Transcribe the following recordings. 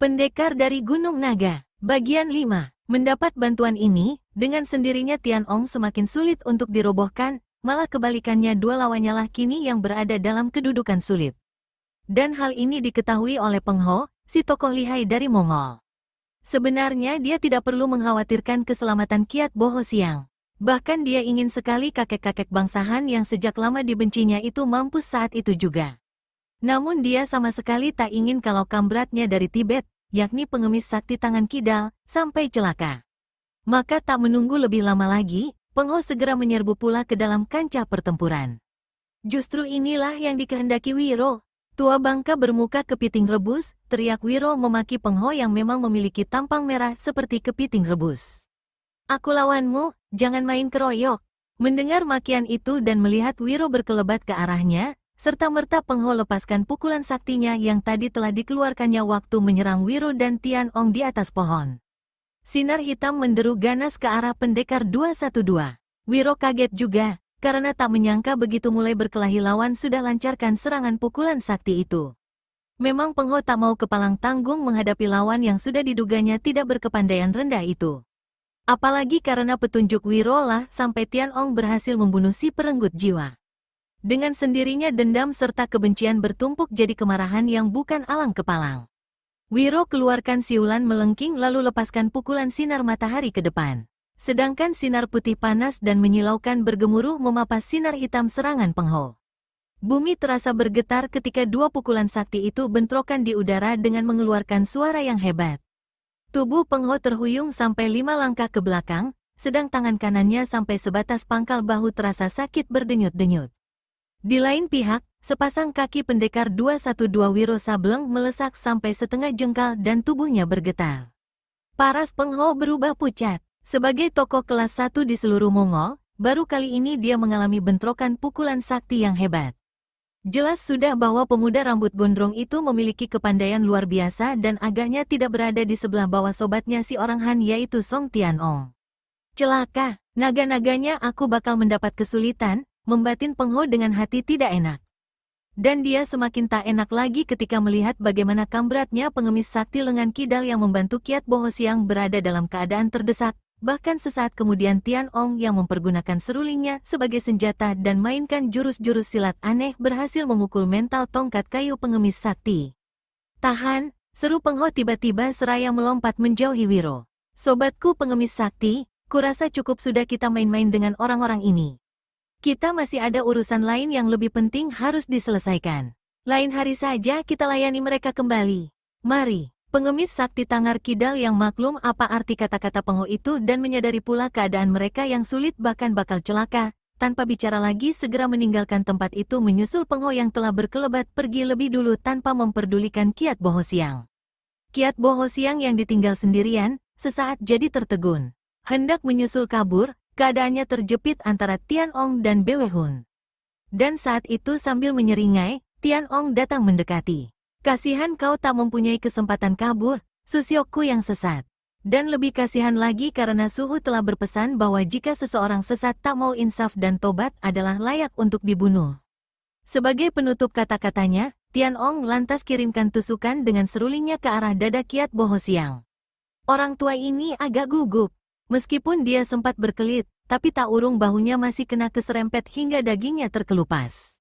Pendekar dari Gunung Naga, bagian 5. Mendapat bantuan ini, dengan sendirinya Tian Ong semakin sulit untuk dirobohkan, malah kebalikannya dua lawannya lah kini yang berada dalam kedudukan sulit. Dan hal ini diketahui oleh Peng Ho, si tokoh lihai dari Mongol. Sebenarnya dia tidak perlu mengkhawatirkan keselamatan Kiat Bo Ho Siang. Bahkan dia ingin sekali kakek-kakek bangsa Han yang sejak lama dibencinya itu mampus saat itu juga. Namun dia sama sekali tak ingin kalau kambratnya dari Tibet, yakni pengemis sakti tangan kidal, sampai celaka. Maka tak menunggu lebih lama lagi, Peng Ho segera menyerbu pula ke dalam kancah pertempuran. Justru inilah yang dikehendaki Wiro. Tua bangka bermuka kepiting rebus, teriak Wiro memaki Peng Ho yang memang memiliki tampang merah seperti kepiting rebus. Aku lawanmu, jangan main keroyok. Mendengar makian itu dan melihat Wiro berkelebat ke arahnya, serta-merta Peng Ho lepaskan pukulan saktinya yang tadi telah dikeluarkannya waktu menyerang Wiro dan Tian Ong di atas pohon. Sinar hitam menderu ganas ke arah pendekar 212. Wiro kaget juga, karena tak menyangka begitu mulai berkelahi lawan sudah lancarkan serangan pukulan sakti itu. Memang Peng Ho tak mau kepalang tanggung menghadapi lawan yang sudah diduganya tidak berkepandaian rendah itu. Apalagi karena petunjuk Wiro lah sampai Tian Ong berhasil membunuh si perenggut jiwa. Dengan sendirinya dendam serta kebencian bertumpuk jadi kemarahan yang bukan alang kepalang. Wiro keluarkan siulan melengking lalu lepaskan pukulan sinar matahari ke depan. Sedangkan sinar putih panas dan menyilaukan bergemuruh memapas sinar hitam serangan Peng Ho. Bumi terasa bergetar ketika dua pukulan sakti itu bentrokan di udara dengan mengeluarkan suara yang hebat. Tubuh Peng Ho terhuyung sampai 5 langkah ke belakang, sedang tangan kanannya sampai sebatas pangkal bahu terasa sakit berdenyut-denyut. Di lain pihak, sepasang kaki pendekar 212 Wiro Sableng melesak sampai setengah jengkal dan tubuhnya bergetar. Paras Peng Ho berubah pucat. Sebagai tokoh kelas 1 di seluruh Mongol, baru kali ini dia mengalami bentrokan pukulan sakti yang hebat. Jelas sudah bahwa pemuda rambut gondrong itu memiliki kepandaian luar biasa dan agaknya tidak berada di sebelah bawah sobatnya si orang Han yaitu Song Tian Ong. Celaka, naga-naganya aku bakal mendapat kesulitan, membatin Peng Ho dengan hati tidak enak. Dan dia semakin tak enak lagi ketika melihat bagaimana kambratnya pengemis sakti lengan kidal yang membantu Kiat Bo Ho Siang berada dalam keadaan terdesak. Bahkan sesaat kemudian Tian Ong yang mempergunakan serulingnya sebagai senjata dan mainkan jurus-jurus silat aneh berhasil memukul mental tongkat kayu pengemis sakti. Tahan, seru Peng Ho tiba-tiba seraya melompat menjauhi Wiro. Sobatku pengemis sakti, kurasa cukup sudah kita main-main dengan orang-orang ini. Kita masih ada urusan lain yang lebih penting harus diselesaikan. Lain hari saja kita layani mereka kembali. Mari. Pengemis sakti tangar kidal yang maklum apa arti kata-kata Peng Ho itu dan menyadari pula keadaan mereka yang sulit bahkan bakal celaka, tanpa bicara lagi segera meninggalkan tempat itu menyusul Peng Ho yang telah berkelebat pergi lebih dulu tanpa memperdulikan Kiat Bo Ho Siang. Kiat Bo Ho Siang yang ditinggal sendirian, sesaat jadi tertegun. Hendak menyusul kabur, keadaannya terjepit antara Tian Ong dan Bwe Hun. Dan saat itu sambil menyeringai, Tian Ong datang mendekati. Kasihan kau tak mempunyai kesempatan kabur, Susiokku yang sesat. Dan lebih kasihan lagi karena Suhu telah berpesan bahwa jika seseorang sesat tak mau insaf dan tobat adalah layak untuk dibunuh. Sebagai penutup kata-katanya, Tian Ong lantas kirimkan tusukan dengan serulingnya ke arah dada Kiat Bo Ho Siang. Orang tua ini agak gugup. Meskipun dia sempat berkelit, tapi tak urung bahunya masih kena keserempet hingga dagingnya terkelupas.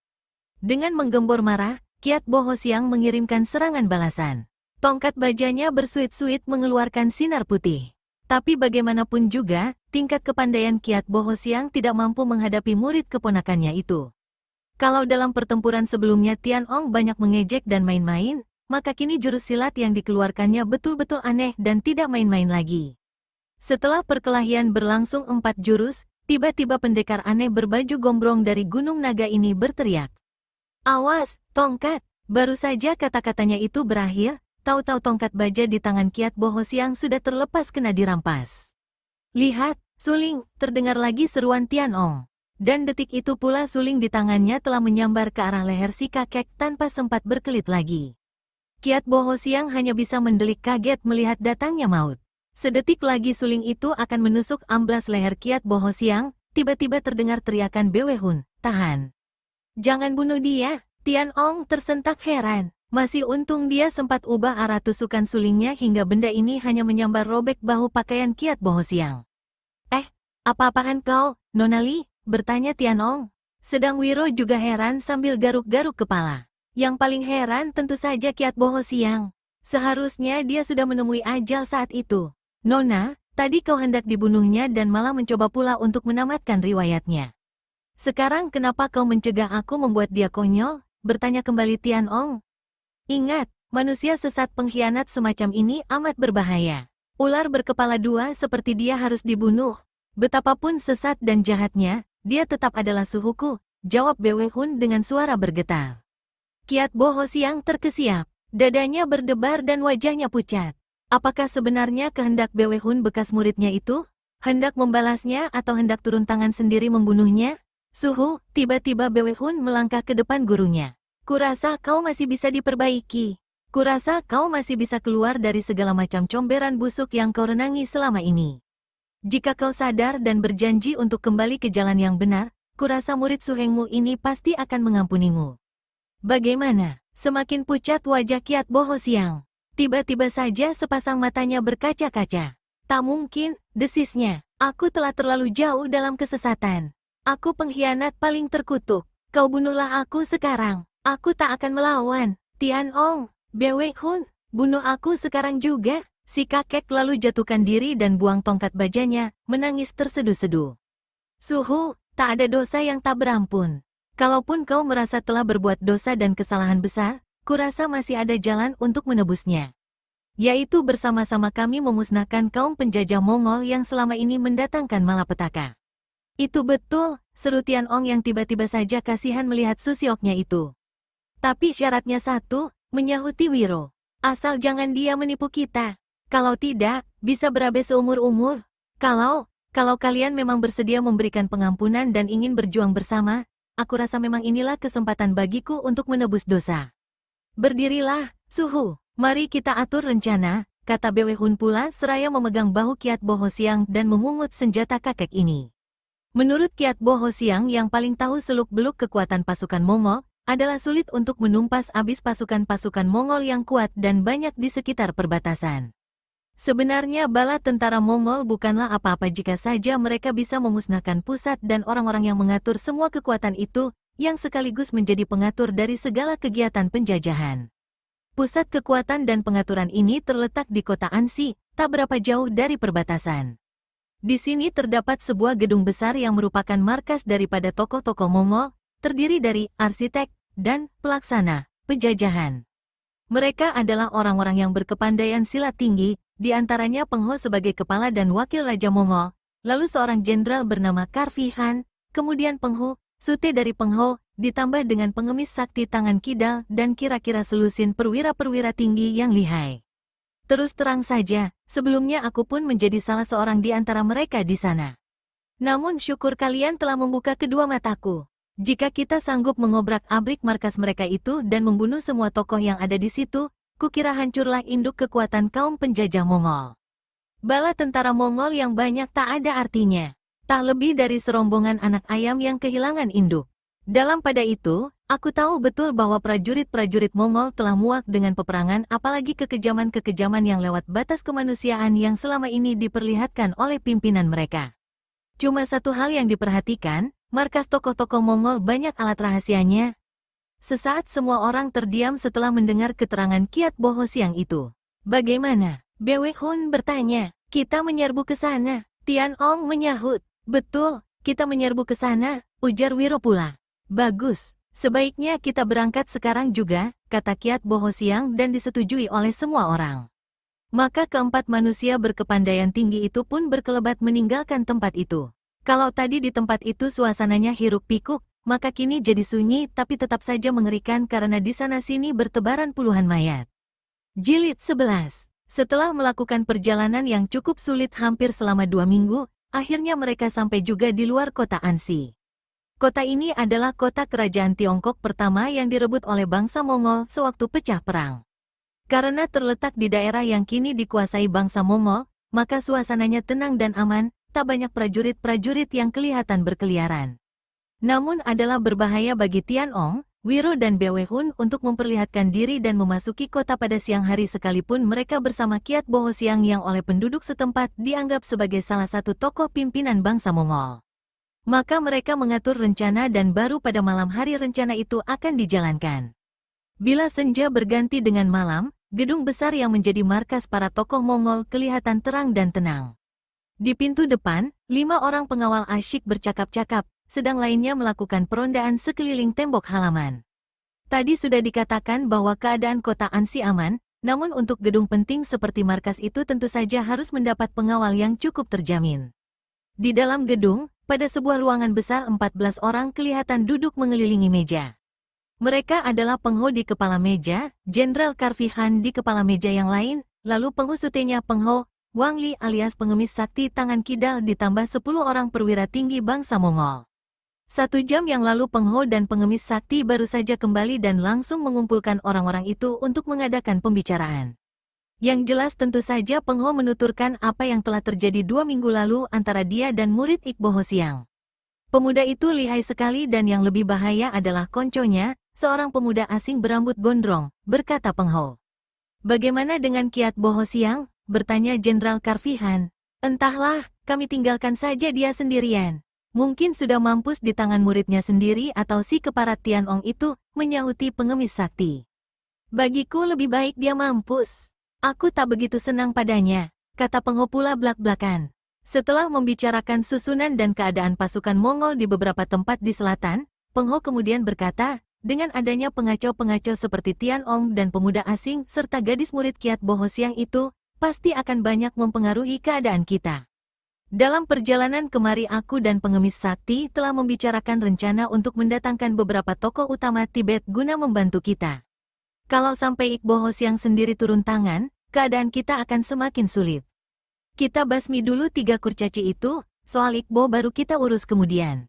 Dengan menggembor marah, Kiat Bo Ho Siang mengirimkan serangan balasan. Tongkat bajanya bersuit-suit mengeluarkan sinar putih. Tapi bagaimanapun juga, tingkat kepandaian Kiat Bo Ho Siang tidak mampu menghadapi murid keponakannya itu. Kalau dalam pertempuran sebelumnya Tian Ong banyak mengejek dan main-main, maka kini jurus silat yang dikeluarkannya betul-betul aneh dan tidak main-main lagi. Setelah perkelahian berlangsung 4 jurus, tiba-tiba pendekar aneh berbaju gombrong dari Gunung Naga ini berteriak. Awas, tongkat! Baru saja kata-katanya itu berakhir, tahu-tahu tongkat baja di tangan Kiat Bo Ho Siang sudah terlepas kena dirampas. Lihat, suling, terdengar lagi seruan Tian Ong. Dan detik itu pula suling di tangannya telah menyambar ke arah leher si kakek tanpa sempat berkelit lagi. Kiat Bo Ho Siang hanya bisa mendelik kaget melihat datangnya maut. Sedetik lagi suling itu akan menusuk amblas leher Kiat Bo Ho Siang, tiba-tiba terdengar teriakan Bwe Hun, tahan. Jangan bunuh dia, Tian Ong tersentak heran. Masih untung dia sempat ubah arah tusukan sulingnya hingga benda ini hanya menyambar robek bahu pakaian Kiat Bohosiang. Apa-apaan kau, Nona Li? Bertanya Tianong. Sedang Wiro juga heran sambil garuk-garuk kepala. Yang paling heran tentu saja Kiat Bohosiang. Seharusnya dia sudah menemui ajal saat itu. Nona, tadi kau hendak dibunuhnya dan malah mencoba pula untuk menamatkan riwayatnya. Sekarang kenapa kau mencegah aku membuat dia konyol? Bertanya kembali Tianong. Ingat, manusia sesat pengkhianat semacam ini amat berbahaya. Ular berkepala dua seperti dia harus dibunuh. Betapapun sesat dan jahatnya, dia tetap adalah suhuku, jawab Bwe Hun dengan suara bergetar. Kiat Bohosiang terkesiap, dadanya berdebar dan wajahnya pucat. Apakah sebenarnya kehendak Bwe Hun bekas muridnya itu? Hendak membalasnya atau hendak turun tangan sendiri membunuhnya? Suhu, tiba-tiba Bwe Hun melangkah ke depan gurunya. Kurasa kau masih bisa diperbaiki. Kurasa kau masih bisa keluar dari segala macam comberan busuk yang kau renangi selama ini. Jika kau sadar dan berjanji untuk kembali ke jalan yang benar, kurasa murid suhengmu ini pasti akan mengampunimu. Bagaimana? Semakin pucat wajah Kiat Bohosiang. Tiba-tiba saja sepasang matanya berkaca-kaca. Tak mungkin, desisnya. Aku telah terlalu jauh dalam kesesatan. Aku pengkhianat paling terkutuk. Kau bunuhlah aku sekarang. Aku tak akan melawan. Tianong, Bwe Hun, bunuh aku sekarang juga. Si kakek lalu jatuhkan diri dan buang tongkat bajanya, menangis terseduh-seduh. Suhu, tak ada dosa yang tak berampun. Kalaupun kau merasa telah berbuat dosa dan kesalahan besar, kurasa masih ada jalan untuk menebusnya. Yaitu bersama-sama kami memusnahkan kaum penjajah Mongol yang selama ini mendatangkan malapetaka. Itu betul, seru Tianong yang tiba-tiba saja kasihan melihat Susioknya itu. Tapi syaratnya satu, menyahuti Wiro. Asal jangan dia menipu kita. Kalau tidak, bisa berabe seumur-umur. Kalau kalian memang bersedia memberikan pengampunan dan ingin berjuang bersama, aku rasa memang inilah kesempatan bagiku untuk menebus dosa. Berdirilah, Suhu. Mari kita atur rencana, kata Bwe Hun pula seraya memegang bahu Kiat Bohosiang dan memungut senjata kakek ini. Menurut Kiat Bohosiang yang paling tahu seluk-beluk kekuatan pasukan Mongol, adalah sulit untuk menumpas habis pasukan-pasukan Mongol yang kuat dan banyak di sekitar perbatasan. Sebenarnya bala tentara Mongol bukanlah apa-apa jika saja mereka bisa memusnahkan pusat dan orang-orang yang mengatur semua kekuatan itu, yang sekaligus menjadi pengatur dari segala kegiatan penjajahan. Pusat kekuatan dan pengaturan ini terletak di kota Ansi, tak berapa jauh dari perbatasan. Di sini terdapat sebuah gedung besar yang merupakan markas daripada tokoh-tokoh Mongol, terdiri dari arsitek dan pelaksana penjajahan. Mereka adalah orang-orang yang berkepandaian silat tinggi, di antaranya Peng Ho sebagai kepala dan wakil Raja Mongol, lalu seorang jenderal bernama Karfi Han, kemudian Peng Hu, sute dari Peng Ho, ditambah dengan pengemis sakti tangan kidal dan kira-kira selusin perwira-perwira tinggi yang lihai. Terus terang saja, sebelumnya aku pun menjadi salah seorang di antara mereka di sana. Namun syukur kalian telah membuka kedua mataku. Jika kita sanggup mengobrak-abrik markas mereka itu dan membunuh semua tokoh yang ada di situ, kukira hancurlah induk kekuatan kaum penjajah Mongol. Bala tentara Mongol yang banyak tak ada artinya. Tak lebih dari serombongan anak ayam yang kehilangan induk. Dalam pada itu, aku tahu betul bahwa prajurit-prajurit Mongol telah muak dengan peperangan apalagi kekejaman-kekejaman yang lewat batas kemanusiaan yang selama ini diperlihatkan oleh pimpinan mereka. Cuma satu hal yang diperhatikan, markas tokoh-tokoh Mongol banyak alat rahasianya. Sesaat semua orang terdiam setelah mendengar keterangan Kiat Bohosiang itu. Bagaimana? Bwe Hun bertanya. Kita menyerbu ke sana. Tianong menyahut. Betul, kita menyerbu ke sana, ujar Wiro pula. Bagus, sebaiknya kita berangkat sekarang juga, kata Kiat Bohosiang dan disetujui oleh semua orang. Maka keempat manusia berkepandaian tinggi itu pun berkelebat meninggalkan tempat itu. Kalau tadi di tempat itu suasananya hiruk-pikuk, maka kini jadi sunyi tapi tetap saja mengerikan karena di sana-sini bertebaran puluhan mayat. Jilid 11. Setelah melakukan perjalanan yang cukup sulit hampir selama 2 minggu, akhirnya mereka sampai juga di luar kota Ansi. Kota ini adalah kota kerajaan Tiongkok pertama yang direbut oleh bangsa Mongol sewaktu pecah perang. Karena terletak di daerah yang kini dikuasai bangsa Mongol, maka suasananya tenang dan aman, tak banyak prajurit-prajurit yang kelihatan berkeliaran. Namun adalah berbahaya bagi Tianong, Wiro dan Bwe Hun untuk memperlihatkan diri dan memasuki kota pada siang hari sekalipun mereka bersama Kiat Bohosiang yang oleh penduduk setempat dianggap sebagai salah satu tokoh pimpinan bangsa Mongol. Maka mereka mengatur rencana dan baru pada malam hari rencana itu akan dijalankan. Bila senja berganti dengan malam, gedung besar yang menjadi markas para tokoh Mongol kelihatan terang dan tenang. Di pintu depan, 5 orang pengawal asyik bercakap-cakap, sedang lainnya melakukan perondaan sekeliling tembok halaman. Tadi sudah dikatakan bahwa keadaan kota Ansi aman, namun untuk gedung penting seperti markas itu tentu saja harus mendapat pengawal yang cukup terjamin. Di dalam gedung, pada sebuah ruangan besar 14 orang kelihatan duduk mengelilingi meja. Mereka adalah Peng Ho di kepala meja, Jenderal Karfi Han di kepala meja yang lain, lalu pengusutnya Peng Ho, Wang Li alias pengemis sakti tangan kidal ditambah 10 orang perwira tinggi bangsa Mongol. 1 jam yang lalu Peng Ho dan pengemis sakti baru saja kembali dan langsung mengumpulkan orang-orang itu untuk mengadakan pembicaraan. Yang jelas tentu saja Peng Ho menuturkan apa yang telah terjadi 2 minggu lalu antara dia dan murid Iqbo Hosiang. Pemuda itu lihai sekali dan yang lebih bahaya adalah konconya, seorang pemuda asing berambut gondrong, berkata Peng Ho. Bagaimana dengan Kiat Bo Hosiang? Bertanya Jenderal Karfi Han. Entahlah, kami tinggalkan saja dia sendirian. Mungkin sudah mampus di tangan muridnya sendiri atau si keparat Tian Ong itu, menyahuti pengemis sakti. Bagiku lebih baik dia mampus. Aku tak begitu senang padanya, kata Peng Ho pula belak-belakan. Setelah membicarakan susunan dan keadaan pasukan Mongol di beberapa tempat di selatan, Peng Ho kemudian berkata, dengan adanya pengacau-pengacau seperti Tian Ong dan pemuda asing serta gadis murid Kiat Bo Hosiang itu, pasti akan banyak mempengaruhi keadaan kita. Dalam perjalanan kemari aku dan pengemis sakti telah membicarakan rencana untuk mendatangkan beberapa tokoh utama Tibet guna membantu kita. Kalau sampai Iqbo Hosiang sendiri turun tangan, keadaan kita akan semakin sulit. Kita basmi dulu 3 kurcaci itu, soal Iqbo baru kita urus kemudian.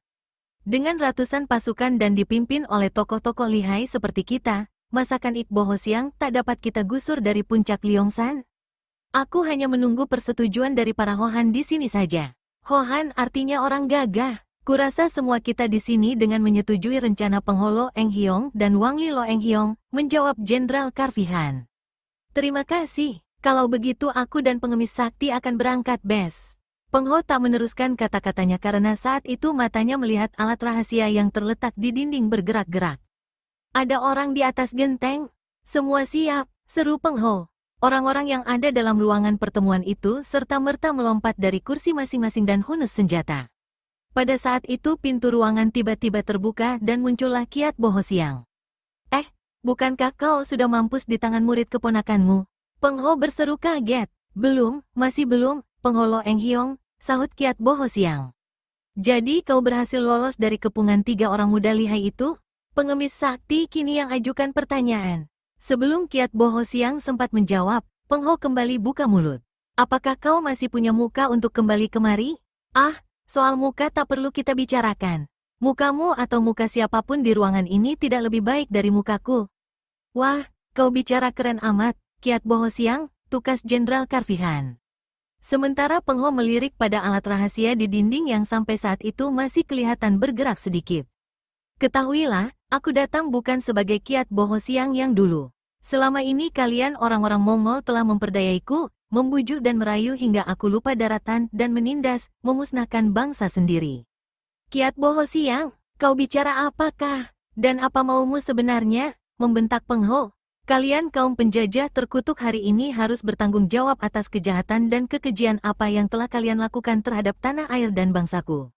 Dengan ratusan pasukan dan dipimpin oleh tokoh-tokoh lihai seperti kita, masakan Iqbo Hosiang tak dapat kita gusur dari puncak Liongsan? Aku hanya menunggu persetujuan dari para Hohan di sini saja. Hohan artinya orang gagah. Kurasa semua kita di sini dengan menyetujui rencana Peng Ho Lo Eng Hiong dan Wang Li Lo Eng Hiong, menjawab Jenderal Karfi Han. Terima kasih. Kalau begitu aku dan pengemis sakti akan berangkat, Bes. Peng Ho tak meneruskan kata-katanya karena saat itu matanya melihat alat rahasia yang terletak di dinding bergerak-gerak. Ada orang di atas genteng? Semua siap, seru Peng Ho. Orang-orang yang ada dalam ruangan pertemuan itu serta-merta melompat dari kursi masing-masing dan hunus senjata. Pada saat itu pintu ruangan tiba-tiba terbuka dan muncullah Kiat Bo Hosiang. Bukankah kau sudah mampus di tangan murid keponakanmu? Peng Ho berseru kaget. Belum, masih belum, Peng Ho Lo Eng Hiong, sahut Kiat Bo Hosiang. Jadi kau berhasil lolos dari kepungan 3 orang muda lihai itu? Pengemis sakti kini yang ajukan pertanyaan. Sebelum Kiat Bo Hosiang sempat menjawab, Peng Ho kembali buka mulut. Apakah kau masih punya muka untuk kembali kemari? Soal muka tak perlu kita bicarakan. Mukamu atau muka siapapun di ruangan ini tidak lebih baik dari mukaku. Wah, kau bicara keren amat, Kiat Bo Hosiang, tukas Jenderal Karfi Han. Sementara Peng Ho melirik pada alat rahasia di dinding yang sampai saat itu masih kelihatan bergerak sedikit. Ketahuilah, aku datang bukan sebagai Kiat Bo Hosiang yang dulu. Selama ini kalian orang-orang Mongol telah memperdayaiku, membujuk dan merayu hingga aku lupa daratan dan menindas, memusnahkan bangsa sendiri. Kiat Bo Hosiang, kau bicara apakah? Dan apa maumu sebenarnya? Membentak Peng Ho. Kalian kaum penjajah terkutuk hari ini harus bertanggung jawab atas kejahatan dan kekejian apa yang telah kalian lakukan terhadap tanah air dan bangsaku.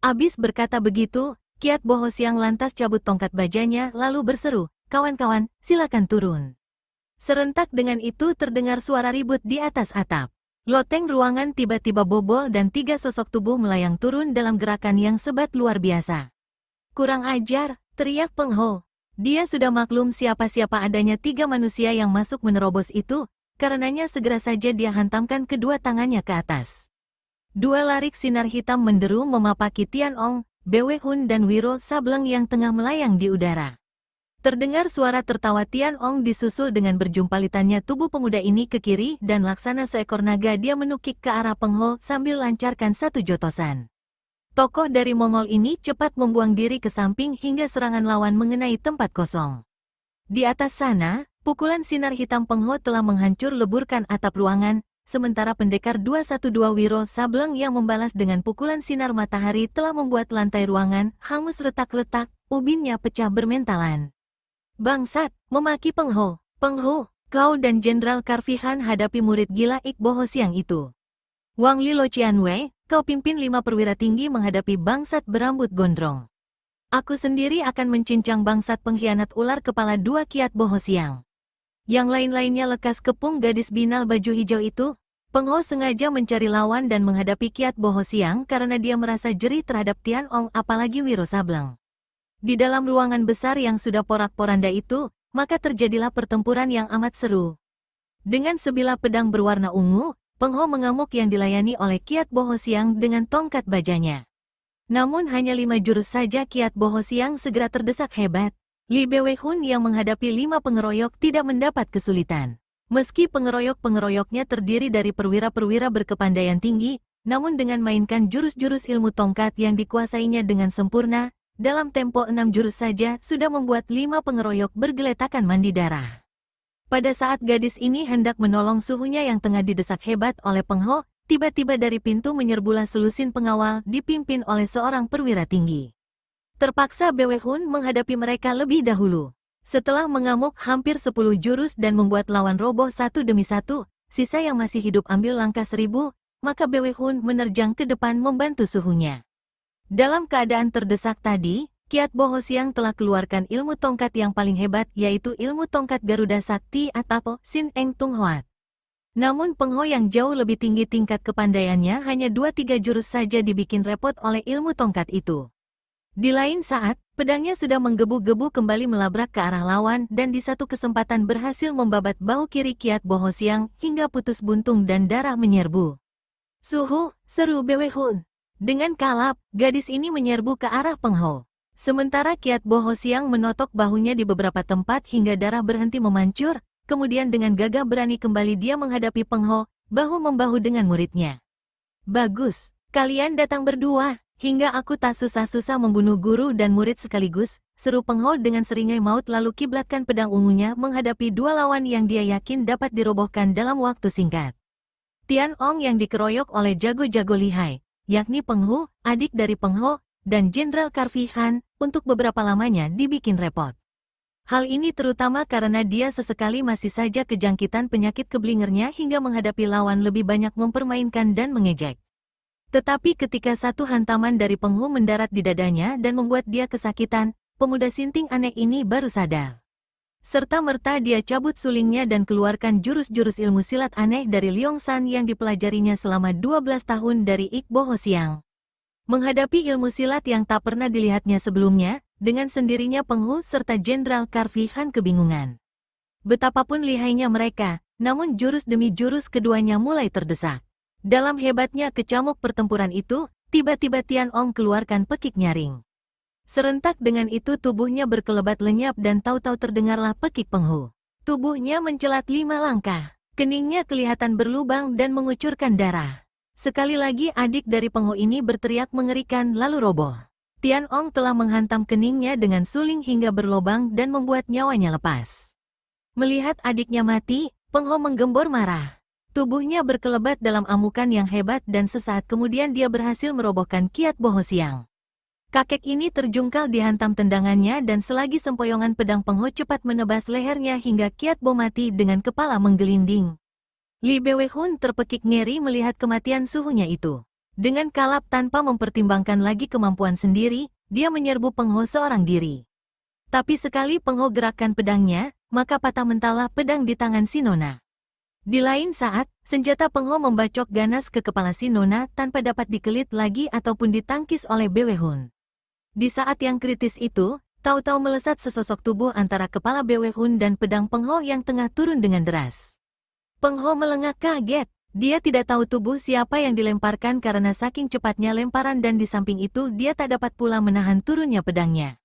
Abis berkata begitu, Kiat Bo Hosiang lantas cabut tongkat bajanya lalu berseru, kawan-kawan, silakan turun. Serentak dengan itu terdengar suara ribut di atas atap. Loteng ruangan tiba-tiba bobol dan 3 sosok tubuh melayang turun dalam gerakan yang sebat luar biasa. Kurang ajar, teriak Peng Ho. Dia sudah maklum siapa-siapa adanya 3 manusia yang masuk menerobos itu, karenanya segera saja dia hantamkan kedua tangannya ke atas. 2 larik sinar hitam menderu memapaki Tian Ong, Bwe Hun dan Wiro Sableng yang tengah melayang di udara. Terdengar suara tertawa Tian Ong disusul dengan berjumpalitannya tubuh pemuda ini ke kiri dan laksana seekor naga dia menukik ke arah Peng Ho sambil lancarkan satu jotosan. Tokoh dari Mongol ini cepat membuang diri ke samping hingga serangan lawan mengenai tempat kosong. Di atas sana, pukulan sinar hitam Peng Ho telah menghancur leburkan atap ruangan, sementara pendekar 212 Wiro Sableng yang membalas dengan pukulan sinar matahari telah membuat lantai ruangan hangus retak-retak, ubinnya pecah bermentalan. Bangsat, memaki Peng Ho. Peng Ho, kau dan Jenderal Karfihan hadapi murid gila Iqbo Siang itu. Wang Li Lo Qianwei, kau pimpin 5 perwira tinggi menghadapi bangsat berambut gondrong. Aku sendiri akan mencincang bangsat pengkhianat ular kepala 2 Kiat Bo Siang. Yang lain-lainnya lekas kepung gadis binal baju hijau itu. Peng Ho sengaja mencari lawan dan menghadapi Kiat Bo Siang karena dia merasa jerih terhadap Tian Ong apalagi Wiro Sableng. Di dalam ruangan besar yang sudah porak-poranda itu, maka terjadilah pertempuran yang amat seru. Dengan sebilah pedang berwarna ungu, Peng Ho mengamuk yang dilayani oleh Kiat Bo Siang dengan tongkat bajanya. Namun hanya 5 jurus saja Kiat Bo Siang segera terdesak hebat. Li Bewehun yang menghadapi 5 pengeroyok tidak mendapat kesulitan. Meski pengeroyok-pengeroyoknya terdiri dari perwira-perwira berkepandaian tinggi, namun dengan mainkan jurus-jurus ilmu tongkat yang dikuasainya dengan sempurna, dalam tempo 6 jurus saja sudah membuat 5 pengeroyok bergeletakan mandi darah. Pada saat gadis ini hendak menolong suhunya yang tengah didesak hebat oleh Peng Ho, tiba-tiba dari pintu menyerbulah selusin pengawal dipimpin oleh seorang perwira tinggi. Terpaksa Bewehun menghadapi mereka lebih dahulu. Setelah mengamuk hampir 10 jurus dan membuat lawan roboh satu demi satu, sisa yang masih hidup ambil langkah 1000, maka Bewehun menerjang ke depan membantu suhunya. Dalam keadaan terdesak tadi, Kiat Bo Siang telah keluarkan ilmu tongkat yang paling hebat yaitu ilmu tongkat Garuda Sakti atau Sin Eng Tung Hoat. Namun Peng Ho yang jauh lebih tinggi tingkat kepandaiannya hanya 2-3 jurus saja dibikin repot oleh ilmu tongkat itu. Di lain saat, pedangnya sudah menggebu-gebu kembali melabrak ke arah lawan dan di satu kesempatan berhasil membabat bahu kiri Kiat Bo Siang hingga putus buntung dan darah menyerbu. Suhu, seru Bewehun. Dengan kalap, gadis ini menyerbu ke arah Peng Ho. Sementara Kiat Bo Siang menotok bahunya di beberapa tempat hingga darah berhenti memancur, kemudian dengan gagah berani kembali dia menghadapi Peng Ho, bahu-membahu dengan muridnya. Bagus, kalian datang berdua, hingga aku tak susah-susah membunuh guru dan murid sekaligus, seru Peng Ho dengan seringai maut lalu kiblatkan pedang ungunya menghadapi 2 lawan yang dia yakin dapat dirobohkan dalam waktu singkat. Tian Ong yang dikeroyok oleh jago-jago lihai, yakni Peng Ho, adik dari Peng Ho, dan Jenderal Karfihan, untuk beberapa lamanya dibikin repot. Hal ini terutama karena dia sesekali masih saja kejangkitan penyakit keblingernya hingga menghadapi lawan lebih banyak mempermainkan dan mengejek. Tetapi ketika satu hantaman dari Peng Ho mendarat di dadanya dan membuat dia kesakitan, pemuda sinting aneh ini baru sadar. Serta-merta dia cabut sulingnya dan keluarkan jurus-jurus ilmu silat aneh dari Liong San yang dipelajarinya selama 12 tahun dari Iqbo Siang. Menghadapi ilmu silat yang tak pernah dilihatnya sebelumnya, dengan sendirinya Peng Ho serta Jenderal Karfihan kebingungan. Betapapun lihainya mereka, namun jurus demi jurus keduanya mulai terdesak. Dalam hebatnya kecamuk pertempuran itu, tiba-tiba Tian Ong keluarkan pekik nyaring. Serentak dengan itu tubuhnya berkelebat lenyap dan tahu-tahu terdengarlah pekik Peng Ho. Tubuhnya mencelat 5 langkah, keningnya kelihatan berlubang dan mengucurkan darah. Sekali lagi adik dari Peng Ho ini berteriak mengerikan lalu roboh. Tian Ong telah menghantam keningnya dengan suling hingga berlobang dan membuat nyawanya lepas. Melihat adiknya mati, Peng Ho menggembor marah. Tubuhnya berkelebat dalam amukan yang hebat dan sesaat kemudian dia berhasil merobohkan Kiat Bo Siang. Kakek ini terjungkal dihantam tendangannya dan selagi sempoyongan pedang Peng Ho cepat menebas lehernya hingga Kiat Bo mati dengan kepala menggelinding. Li Bewehun terpekik ngeri melihat kematian suhunya itu. Dengan kalap tanpa mempertimbangkan lagi kemampuan sendiri, dia menyerbu Peng Ho seorang diri. Tapi sekali Peng Ho gerakkan pedangnya, maka patah mentahlah pedang di tangan si nona. Di lain saat, senjata Peng Ho membacok ganas ke kepala si nona tanpa dapat dikelit lagi ataupun ditangkis oleh Bewehun. Di saat yang kritis itu, tahu-tahu melesat sesosok tubuh antara kepala Bewehun dan pedang Peng Ho yang tengah turun dengan deras. Peng Ho melengak kaget. Dia tidak tahu tubuh siapa yang dilemparkan karena saking cepatnya lemparan dan di samping itu dia tak dapat pula menahan turunnya pedangnya.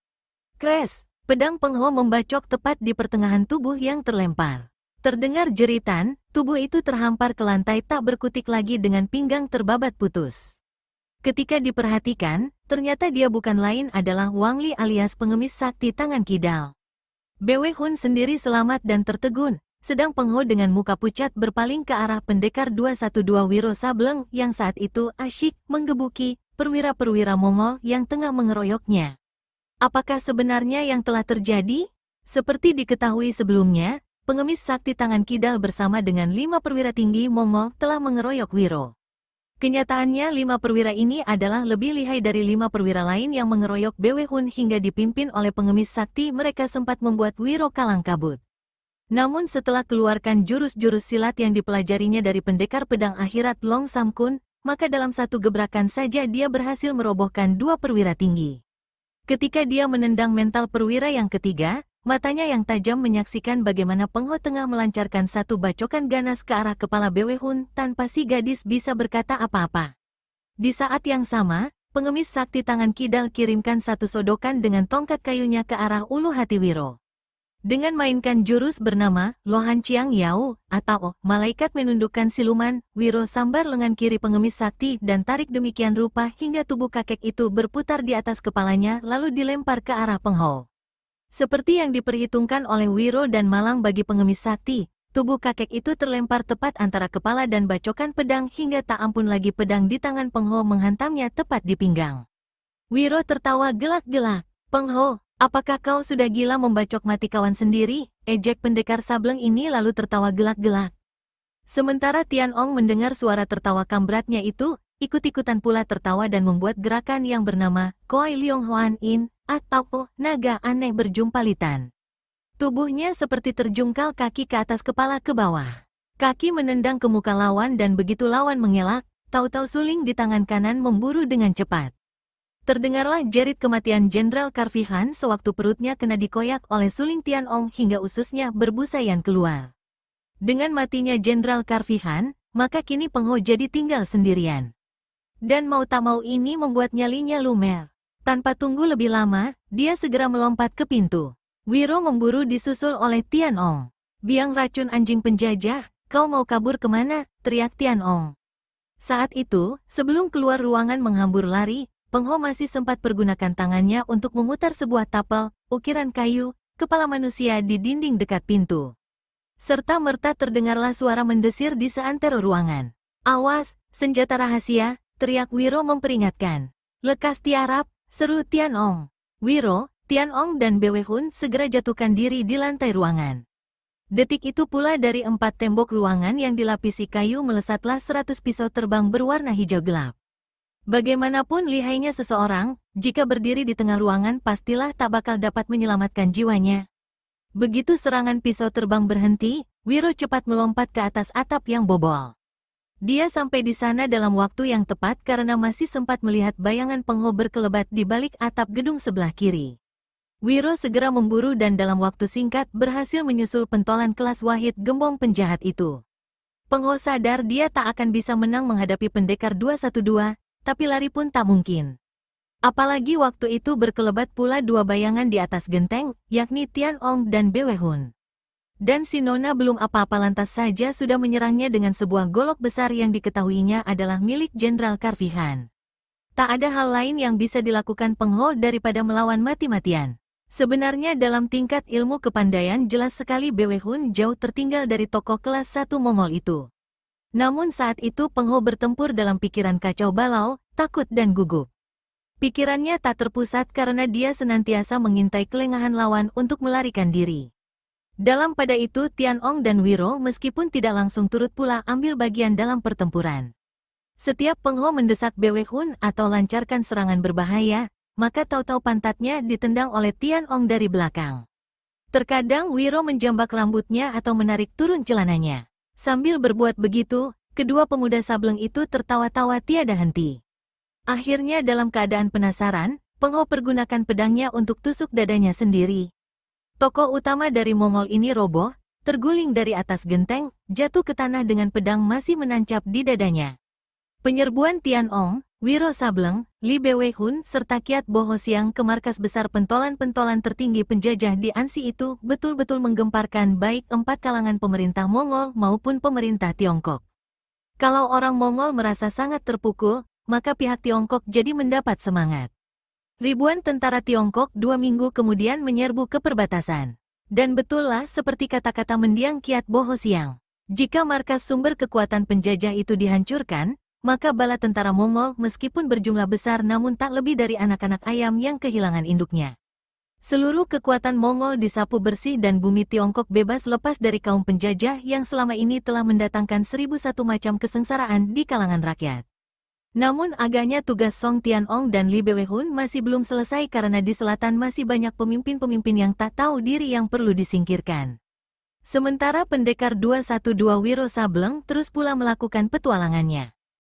Crash! Pedang Peng Ho membacok tepat di pertengahan tubuh yang terlempar. Terdengar jeritan, tubuh itu terhampar ke lantai tak berkutik lagi dengan pinggang terbabat putus. Ketika diperhatikan, ternyata dia bukan lain adalah Wang Li alias pengemis sakti tangan kidal. Bwe Hun sendiri selamat dan tertegun, sedang Peng Ho dengan muka pucat berpaling ke arah pendekar 212 Wiro Sableng yang saat itu asyik menggebuki perwira-perwira Mongol yang tengah mengeroyoknya. Apakah sebenarnya yang telah terjadi? Seperti diketahui sebelumnya, pengemis sakti tangan kidal bersama dengan 5 perwira tinggi Mongol telah mengeroyok Wiro. Kenyataannya 5 perwira ini adalah lebih lihai dari 5 perwira lain yang mengeroyok Bwe Hun hingga dipimpin oleh pengemis sakti mereka sempat membuat Wiro kalang kabut. Namun setelah keluarkan jurus-jurus silat yang dipelajarinya dari pendekar pedang akhirat Long Sam Kun, maka dalam satu gebrakan saja dia berhasil merobohkan 2 perwira tinggi. Ketika dia menendang mental perwira yang ketiga, matanya yang tajam menyaksikan bagaimana Peng Ho tengah melancarkan satu bacokan ganas ke arah kepala Bwe Hun tanpa si gadis bisa berkata apa-apa. Di saat yang sama, pengemis sakti tangan kidal kirimkan satu sodokan dengan tongkat kayunya ke arah ulu hati Wiro. Dengan mainkan jurus bernama Lohan Chiang Yao atau malaikat menundukkan siluman, Wiro sambar lengan kiri pengemis sakti dan tarik demikian rupa hingga tubuh kakek itu berputar di atas kepalanya lalu dilempar ke arah Peng Ho. Seperti yang diperhitungkan oleh Wiro dan malang bagi pengemis sakti, tubuh kakek itu terlempar tepat antara kepala dan bacokan pedang hingga tak ampun lagi pedang di tangan Peng Ho menghantamnya tepat di pinggang. Wiro tertawa gelak-gelak. "Peng Ho, apakah kau sudah gila membacok mati kawan sendiri?" ejek pendekar sableng ini lalu tertawa gelak-gelak. Sementara Tian Ong mendengar suara tertawa kambratnya itu, ikut-ikutan pula tertawa dan membuat gerakan yang bernama Koi Leong Hoan In, atau naga aneh berjumpalitan. Tubuhnya seperti terjungkal kaki ke atas kepala ke bawah. Kaki menendang ke muka lawan dan begitu lawan mengelak, tahu-tahu suling di tangan kanan memburu dengan cepat. Terdengarlah jerit kematian Jenderal Karfihan sewaktu perutnya kena dikoyak oleh suling Tian Ong hingga ususnya berbusayan keluar. Dengan matinya Jenderal Karfihan, maka kini Peng Ho jadi tinggal sendirian. Dan mau tak mau ini membuat nyalinya lumer. Tanpa tunggu lebih lama, dia segera melompat ke pintu. Wiro memburu disusul oleh Tian Ong. "Biang racun anjing penjajah, kau mau kabur kemana?" teriak Tian Ong. Saat itu, sebelum keluar ruangan menghambur lari, Peng Ho masih sempat pergunakan tangannya untuk memutar sebuah tapel, ukiran kayu, kepala manusia di dinding dekat pintu. Serta-merta terdengarlah suara mendesir di seantero ruangan. "Awas, senjata rahasia!" teriak Wiro memperingatkan. "Lekas tiarap!" seru Tian Ong. Wiro, Tian Ong dan Bwe Hun segera jatuhkan diri di lantai ruangan. Detik itu pula dari 4 tembok ruangan yang dilapisi kayu melesatlah 100 pisau terbang berwarna hijau gelap. Bagaimanapun lihainya seseorang, jika berdiri di tengah ruangan pastilah tak bakal dapat menyelamatkan jiwanya. Begitu serangan pisau terbang berhenti, Wiro cepat melompat ke atas atap yang bobol. Dia sampai di sana dalam waktu yang tepat karena masih sempat melihat bayangan Peng Ho berkelebat di balik atap gedung sebelah kiri. Wiro segera memburu dan dalam waktu singkat berhasil menyusul pentolan kelas Wahid gembong penjahat itu. Peng Ho sadar dia tak akan bisa menang menghadapi pendekar 212, tapi lari pun tak mungkin. Apalagi waktu itu berkelebat pula 2 bayangan di atas genteng, yakni Tian Ong dan Bwe Hun. Dan si Nona belum apa-apa lantas saja sudah menyerangnya dengan sebuah golok besar yang diketahuinya adalah milik Jenderal Karfihan. Tak ada hal lain yang bisa dilakukan Peng Ho daripada melawan mati-matian. Sebenarnya dalam tingkat ilmu kepandaian jelas sekali Bwe Hun jauh tertinggal dari tokoh kelas 1 Mongol itu. Namun saat itu Peng Ho bertempur dalam pikiran kacau balau, takut dan gugup. Pikirannya tak terpusat karena dia senantiasa mengintai kelengahan lawan untuk melarikan diri. Dalam pada itu Tian Ong dan Wiro meskipun tidak langsung turut pula ambil bagian dalam pertempuran. Setiap Peng Ho mendesak Bwe Hun atau lancarkan serangan berbahaya, maka tahu-tahu pantatnya ditendang oleh Tian Ong dari belakang. Terkadang Wiro menjambak rambutnya atau menarik turun celananya. Sambil berbuat begitu, kedua pemuda sableng itu tertawa-tawa tiada henti. Akhirnya dalam keadaan penasaran, Peng Ho pergunakan pedangnya untuk tusuk dadanya sendiri. Tokoh utama dari Mongol ini roboh, terguling dari atas genteng, jatuh ke tanah dengan pedang masih menancap di dadanya. Penyerbuan Tian Ong, Wiro Sableng, Li Bwe Hun, serta Kiat Bo Ho Siang ke markas besar pentolan-pentolan tertinggi penjajah di Ansi itu betul-betul menggemparkan baik 4 kalangan pemerintah Mongol maupun pemerintah Tiongkok. Kalau orang Mongol merasa sangat terpukul, maka pihak Tiongkok jadi mendapat semangat. Ribuan tentara Tiongkok 2 minggu kemudian menyerbu ke perbatasan. Dan betullah seperti kata-kata mendiang Kiat Bo Ho Siang. Jika markas sumber kekuatan penjajah itu dihancurkan, maka bala tentara Mongol meskipun berjumlah besar namun tak lebih dari anak-anak ayam yang kehilangan induknya. Seluruh kekuatan Mongol disapu bersih dan bumi Tiongkok bebas lepas dari kaum penjajah yang selama ini telah mendatangkan 1001 macam kesengsaraan di kalangan rakyat. Namun agaknya tugas Song Tianong dan Li Bewehun masih belum selesai karena di selatan masih banyak pemimpin-pemimpin yang tak tahu diri yang perlu disingkirkan. Sementara pendekar 212 Wiro Sableng terus pula melakukan petualangannya.